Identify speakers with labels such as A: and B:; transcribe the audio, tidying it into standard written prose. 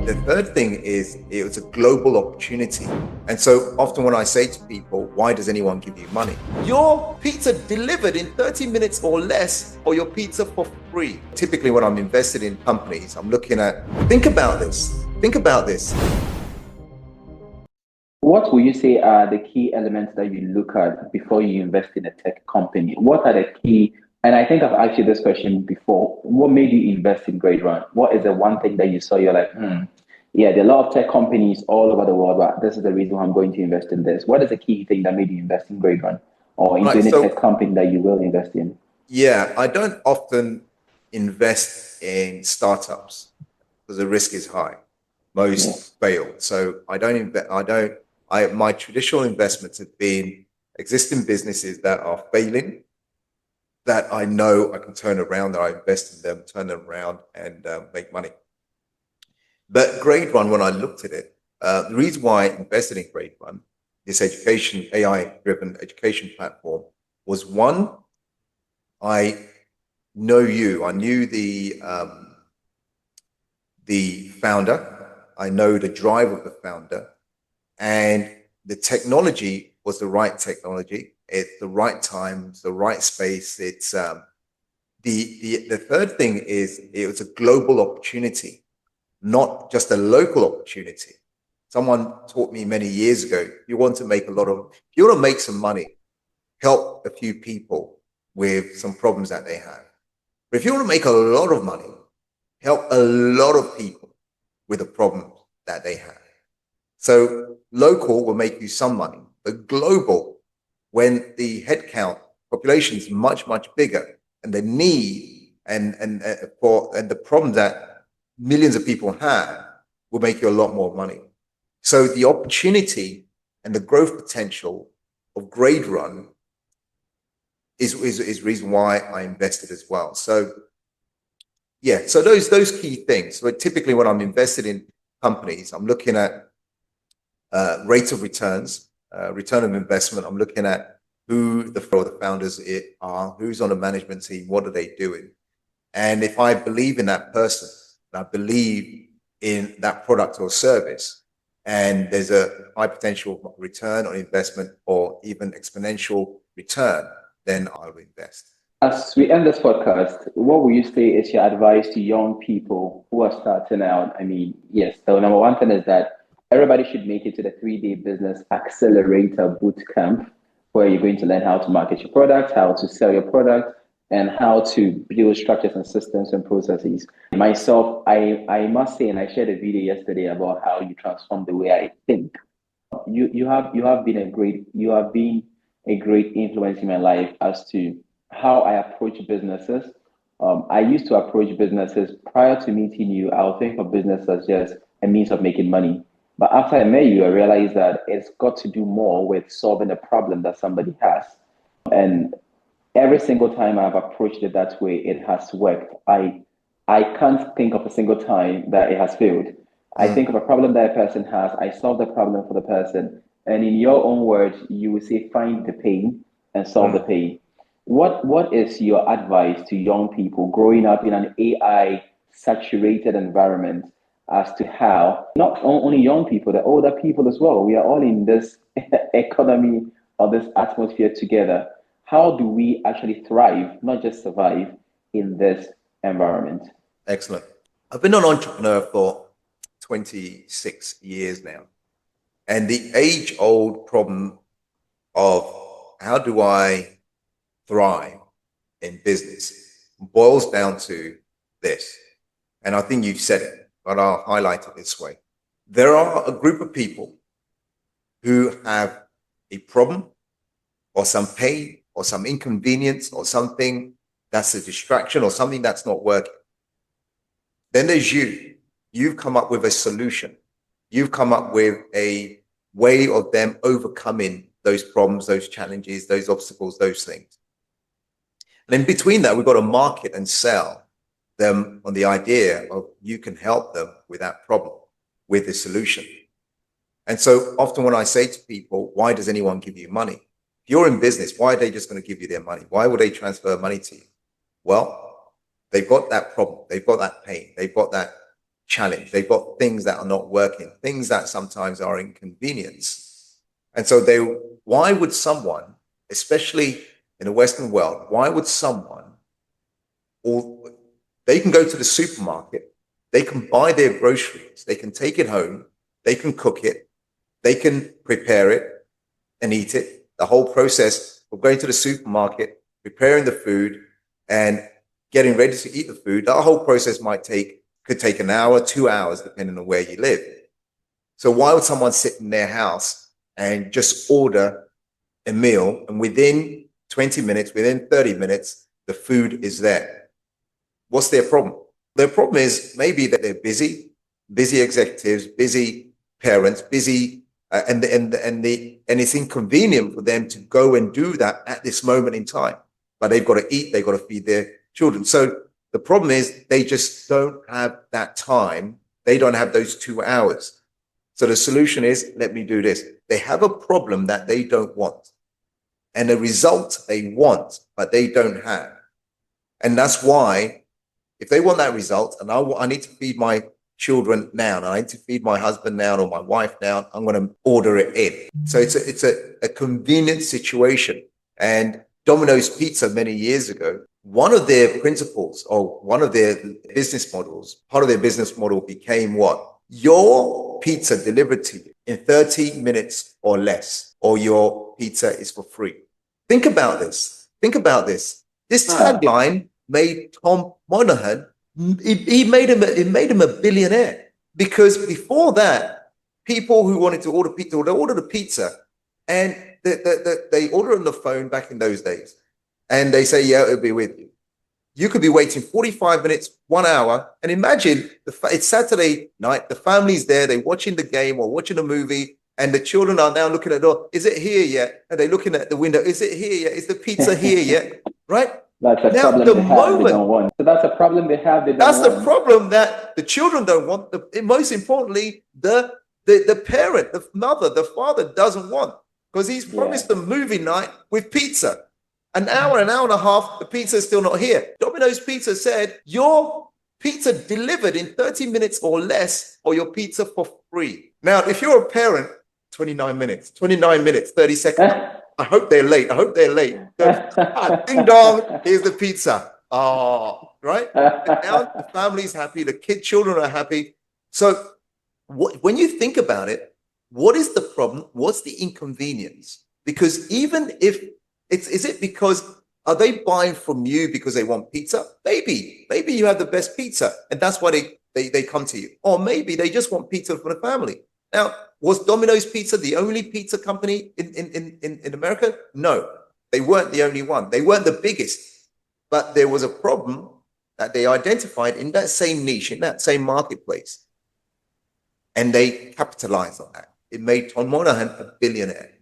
A: The third thing is it's a global opportunity. And so often when I say to people, why does anyone give you money? Your pizza delivered in 30 minutes or less, or your pizza for free. Typically when I'm invested in companies, I'm looking at, think about this.
B: What will you say are the key elements that you look at before you invest in a tech company? What are the key, and I think I've asked you this question before, what made you invest in Grade Run? What is the one thing that you saw, you're like, yeah, there are a lot of tech companies all over the world, but this is the reason why I'm going to invest in this. What is the key thing that made you invest in Grade Run or into any tech company that you will invest in?
A: Yeah, I don't often invest in startups because the risk is high. Most fail. So I don't invest, my traditional investments have been existing businesses that are failing, that I know I can turn around, that I invest in them, turn them around and make money. But Grade Run, when I looked at it, the reason why I invested in Grade Run, this education, AI-driven education platform, was one, I knew the founder, I know the drive of the founder, and the technology was the right technology. It's the right time, it's the right space. It's the third thing is it was a global opportunity, not just a local opportunity. Someone taught me many years ago, if you want to make some money, help a few people with some problems that they have. But if you want to make a lot of money, help a lot of people with the problems that they have. So local will make you some money, but global, when the headcount population is much, much bigger, and the need and the problem that millions of people have will make you a lot more money. So the opportunity and the growth potential of Grade Run is reason why I invested as well. So yeah, so those key things. So typically when I'm invested in companies, I'm looking at rate of returns, return of investment. I'm looking at who the founders are, who's on the management team, what are they doing? And if I believe in that person, I believe in that product or service, and there's a high potential return on investment or even exponential return, then I will invest.
B: As we end this podcast, what will you say is your advice to young people who are starting out? I mean, yes, the number one thing is that everybody should make it to the 3-day Business Accelerator Bootcamp, where you're going to learn how to market your product, how to sell your product, and how to build structures and systems and processes. Myself, I must say, and I shared a video yesterday about how you transform the way I think. You have been a great influence in my life as to how I approach businesses. I used to approach businesses prior to meeting you. I'll think of business as just a means of making money. But after I met you, I realized that it's got to do more with solving a problem that somebody has. And every single time I've approached it that way, it has worked. I can't think of a single time that it has failed. I think of a problem that a person has, I solve the problem for the person. And in your own words, you will say, find the pain and solve the pain. What is your advice to young people growing up in an AI saturated environment as to how not only young people, the older people as well, we are all in this economy or this atmosphere together. How do we actually thrive, not just survive in this environment?
A: Excellent. I've been an entrepreneur for 26 years now. And the age-old problem of how do I thrive in business boils down to this. And I think you've said it, but I'll highlight it this way. There are a group of people who have a problem or some pain or some inconvenience or something that's a distraction or something that's not working. Then there's you. You've come up with a solution. You've come up with a way of them overcoming those problems, those challenges, those obstacles, those things. And in between that, we've got to market and sell them on the idea of you can help them with that problem, with the solution. And so often when I say to people, why does anyone give you money? If you're in business, why are they just going to give you their money? Why would they transfer money to you? Well, they've got that problem. They've got that pain. They've got that challenge. They've got things that are not working, things that sometimes are inconvenience. And so why would someone, especially in the Western world, why would someone, or they can go to the supermarket, they can buy their groceries, they can take it home, they can cook it, they can prepare it and eat it. The whole process of going to the supermarket, preparing the food and getting ready to eat the food, that whole process could take an hour, 2 hours, depending on where you live. So why would someone sit in their house and just order a meal and within 20 minutes, within 30 minutes, the food is there? What's their problem? Their problem is maybe that they're busy executives, busy parents, busy, and it's inconvenient for them to go and do that at this moment in time. But they've got to eat, they've got to feed their children. So the problem is they just don't have that time. They don't have those 2 hours. So the solution is, let me do this. They have a problem that they don't want and a result they want, but they don't have. And that's why if they want that result and I need to feed my children now, and I need to feed my husband now or my wife now, I'm going to order it in. So it's a convenient situation. And Domino's Pizza many years ago, one of their principles or one of their business models, part of their business model became what? Your pizza delivered to you in 30 minutes or less, or your pizza is for free. Think about this. Think about this. This tagline made Tom Monahan, it made him a billionaire, because before that, people who wanted to order pizza, they ordered a pizza and they order on the phone back in those days. And they say, yeah, it'll be with you. You could be waiting 45 minutes, 1 hour. And imagine it's Saturday night. The family's there. They're watching the game or watching a movie. And the children are now looking at the door. Is it here yet? And they're looking at the window. Is it here yet? Is the pizza here yet? Right?
B: That's a problem they have, they don't want. So that's a problem they have, they don't want.
A: That's the problem that the children don't want. Most importantly, the parent, the mother, the father doesn't want, because he's promised a movie night with pizza. An hour and a half, the pizza is still not here. Domino's Pizza said, your pizza delivered in 30 minutes or less, or your pizza for free. Now, if you're a parent, 29 minutes, 30 seconds. I hope they're late. Ding dong, here's the pizza. Oh, right? And now the family's happy, the children are happy. So when you think about it, what is the problem? What's the inconvenience? Because even if is it because are they buying from you because they want pizza? Maybe you have the best pizza and that's why they come to you. Or maybe they just want pizza for the family. Now, was Domino's Pizza the only pizza company in America? No, they weren't the only one. They weren't the biggest, but there was a problem that they identified in that same niche, in that same marketplace. And they capitalized on that. It made Tom Monahan a billionaire.